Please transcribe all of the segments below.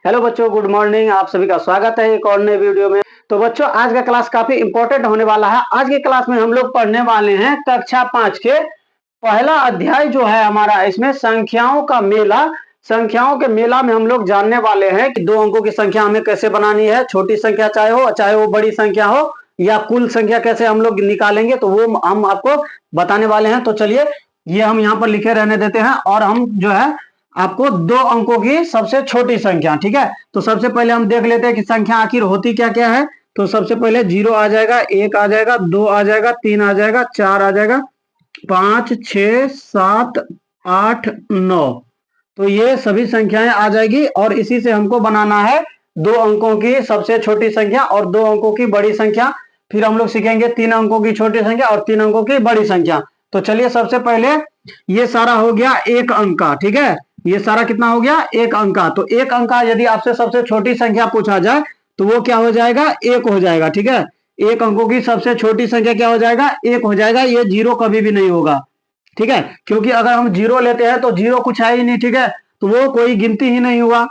Hello बच्चों, good morning. आप सभी का स्वागत है एक और नए वीडियो में। तो बच्चों, आज का क्लास काफी इंपॉर्टेंट होने वाला है। आज की क्लास में हम लोग पढ़ने वाले हैं कक्षा 5 के पहला अध्याय जो है हमारा, इसमें संख्याओं का मेला। संख्याओं के मेला में हम लोग जानने वाले हैं कि दो अंकों की संख्या हमें कैसे बनानी है। छोटी संख्या चाहे वो बड़ी संख्या हो, या कुल संख्या कैसे हम लोग निकालेंगे, तो वो हम आपको बताने वाले हैं। तो चलिए, ये हम यहाँ पर लिखे रहने देते हैं और हम जो है आपको दो अंकों की सबसे छोटी संख्या, ठीक है। तो सबसे पहले हम देख लेते हैं कि संख्या आखिर होती क्या क्या है। तो सबसे पहले 0 आ जाएगा, 1 आ जाएगा, 2 आ जाएगा, 3 आ जाएगा, 4 आ जाएगा, 5, 6, 7, 8, 9। तो ये सभी संख्याएं आ जाएगी और इसी से हमको बनाना है दो अंकों की सबसे छोटी संख्या और दो अंकों की बड़ी संख्या। फिर हम लोग सीखेंगे 3 अंकों की छोटी संख्या और 3 अंकों की बड़ी संख्या। तो चलिए, सबसे पहले ये सारा हो गया एक अंक का, ठीक है। ये सारा कितना हो गया? एक अंक का। तो एक अंक का यदि आपसे सबसे छोटी संख्या पूछा जाए तो वो क्या हो जाएगा? 1 हो जाएगा, ठीक है। एक अंकों की सबसे छोटी संख्या क्या हो जाएगा? 1 हो जाएगा। ये 0 कभी भी नहीं होगा, ठीक है, क्योंकि अगर हम 0 लेते हैं तो 0 कुछ है ही नहीं, ठीक है, तो वो कोई गिनती ही नहीं हुआ।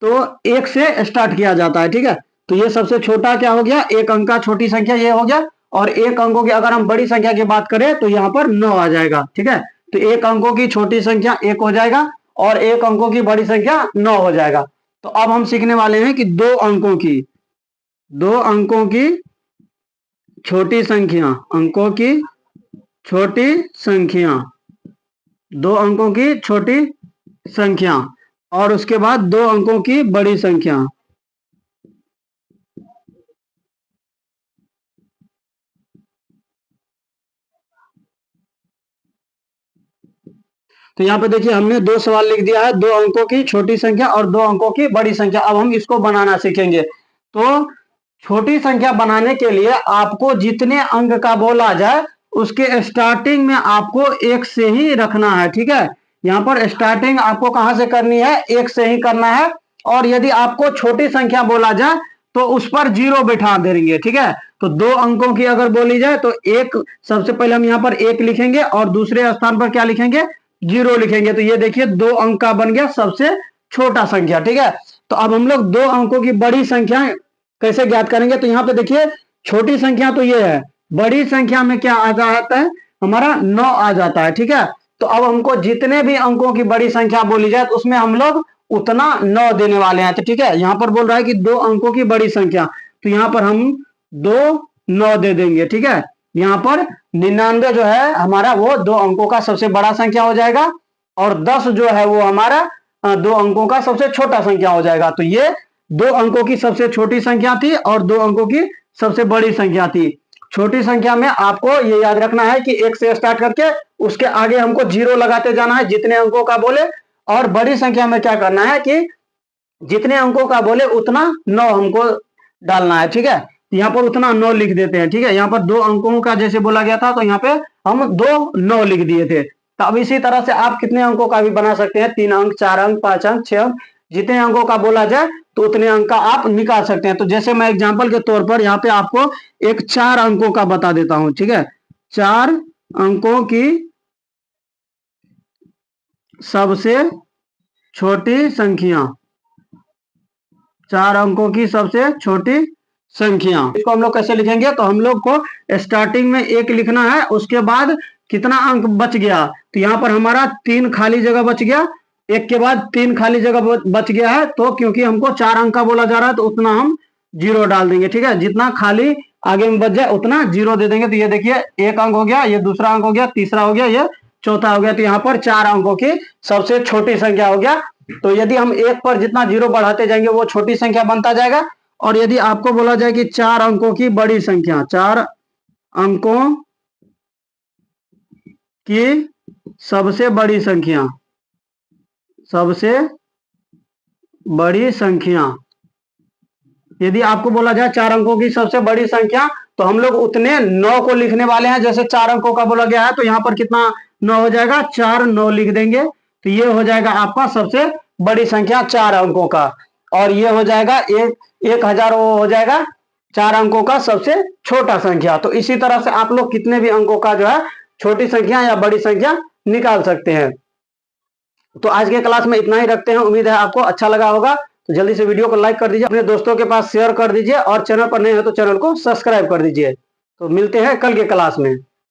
तो 1 से स्टार्ट किया जाता है, ठीक है। तो ये सबसे छोटा क्या हो गया? एक अंक का छोटी संख्या ये हो गया। और एक अंकों की अगर हम बड़ी संख्या की बात करें तो यहाँ पर 9 आ जाएगा, ठीक है। तो एक अंकों की छोटी संख्या 1 हो जाएगा और एक अंकों की बड़ी संख्या 9 हो जाएगा। तो अब हम सीखने वाले हैं कि दो अंकों की छोटी संख्या, अंकों की छोटी संख्या, दो अंकों की छोटी संख्या और उसके बाद दो अंकों की बड़ी संख्या। तो यहाँ पे देखिए, हमने दो सवाल लिख दिया है, दो अंकों की छोटी संख्या और दो अंकों की बड़ी संख्या। अब हम इसको बनाना सीखेंगे। तो छोटी संख्या बनाने के लिए आपको जितने अंक का बोला जाए उसके स्टार्टिंग में आपको 1 से ही रखना है, ठीक है। यहाँ पर स्टार्टिंग आपको कहां से करनी है? 1 से ही करना है। और यदि आपको छोटी संख्या बोला जाए तो उस पर 0 बैठा देंगे, ठीक है। तो दो अंकों की अगर बोली जाए तो एक, सबसे पहले हम यहाँ पर 1 लिखेंगे और दूसरे स्थान पर क्या लिखेंगे? 0 लिखेंगे। तो ये देखिए, दो अंक का बन गया सबसे छोटा संख्या, ठीक है। तो अब हम लोग दो अंकों की बड़ी संख्या कैसे ज्ञात करेंगे? तो यहाँ पे देखिए, छोटी संख्या तो ये है, बड़ी संख्या में क्या आ जाता है? हमारा 9 आ जाता है, ठीक है। तो अब हमको जितने भी अंकों की बड़ी संख्या बोली जाए तो उसमें हम लोग उतना 9 देने वाले हैं। तो ठीक है, यहाँ पर बोल रहा है कि दो अंकों की बड़ी संख्या, तो यहाँ पर हम 2 9 दे देंगे, ठीक है। यहाँ पर 99 जो है हमारा, वो दो अंकों का सबसे बड़ा संख्या हो जाएगा और 10 जो है वो हमारा दो अंकों का सबसे छोटा संख्या हो जाएगा। तो ये दो अंकों की सबसे छोटी संख्या थी और दो अंकों की सबसे बड़ी संख्या थी। छोटी संख्या में आपको ये याद रखना है कि 1 से स्टार्ट करके उसके आगे हमको 0 लगाते जाना है जितने अंकों का बोले। और बड़ी संख्या में क्या करना है कि जितने अंकों का बोले उतना 9 हमको डालना है, ठीक है। यहाँ पर उतना 9 लिख देते हैं, ठीक है। यहाँ पर दो अंकों का जैसे बोला गया था तो यहाँ पे हम 2 9 लिख दिए थे। तो अब इसी तरह से आप कितने अंकों का भी बना सकते हैं, 3 अंक, 4 अंक, 5 अंक, 6 अंक, जितने अंकों का बोला जाए तो उतने अंक का आप निकाल सकते हैं। तो जैसे मैं एग्जाम्पल के तौर पर यहाँ पे आपको एक 4 अंकों का बता देता हूं, ठीक है। 4 अंकों की सबसे छोटी संख्या, 4 अंकों की सबसे छोटी संख्या, इसको हम लोग कैसे लिखेंगे? तो हम लोग को स्टार्टिंग में 1 लिखना है, उसके बाद कितना अंक बच गया? तो यहाँ पर हमारा 3 खाली जगह बच गया, 1 के बाद 3 खाली जगह बच गया है। तो क्योंकि हमको 4 अंक का बोला जा रहा है तो उतना हम 0 डाल देंगे, ठीक है। जितना खाली आगे में बच जाए उतना 0 दे देंगे। तो ये देखिए, 1 अंक हो गया, ये दूसरा अंक हो गया, तीसरा हो गया, ये चौथा हो गया। तो यहाँ पर 4 अंकों की सबसे छोटी संख्या हो गया। तो यदि हम 1 पर जितना 0 बढ़ाते जाएंगे वो छोटी संख्या बनता जाएगा। और यदि आपको बोला जाए कि 4 अंकों की बड़ी संख्या, 4 अंकों की सबसे बड़ी संख्या, सबसे बड़ी संख्या, यदि आपको बोला जाए 4 अंकों की सबसे बड़ी संख्या, तो हम लोग उतने 9 को लिखने वाले हैं जैसे 4 अंकों का बोला गया है। तो यहाँ पर कितना 9 हो जाएगा? 4 9 लिख देंगे। तो ये हो जाएगा आपका सबसे बड़ी संख्या 4 अंकों का। और ये हो जाएगा 1000, वो हो जाएगा 4 अंकों का सबसे छोटा संख्या। तो इसी तरह से आप लोग कितने भी अंकों का जो है छोटी संख्या या बड़ी संख्या निकाल सकते हैं। तो आज के क्लास में इतना ही रखते हैं। उम्मीद है आपको अच्छा लगा होगा। तो जल्दी से वीडियो को लाइक कर दीजिए, अपने दोस्तों के पास शेयर कर दीजिए और चैनल पर नए हो तो चैनल को सब्सक्राइब कर दीजिए। तो मिलते हैं कल के क्लास में।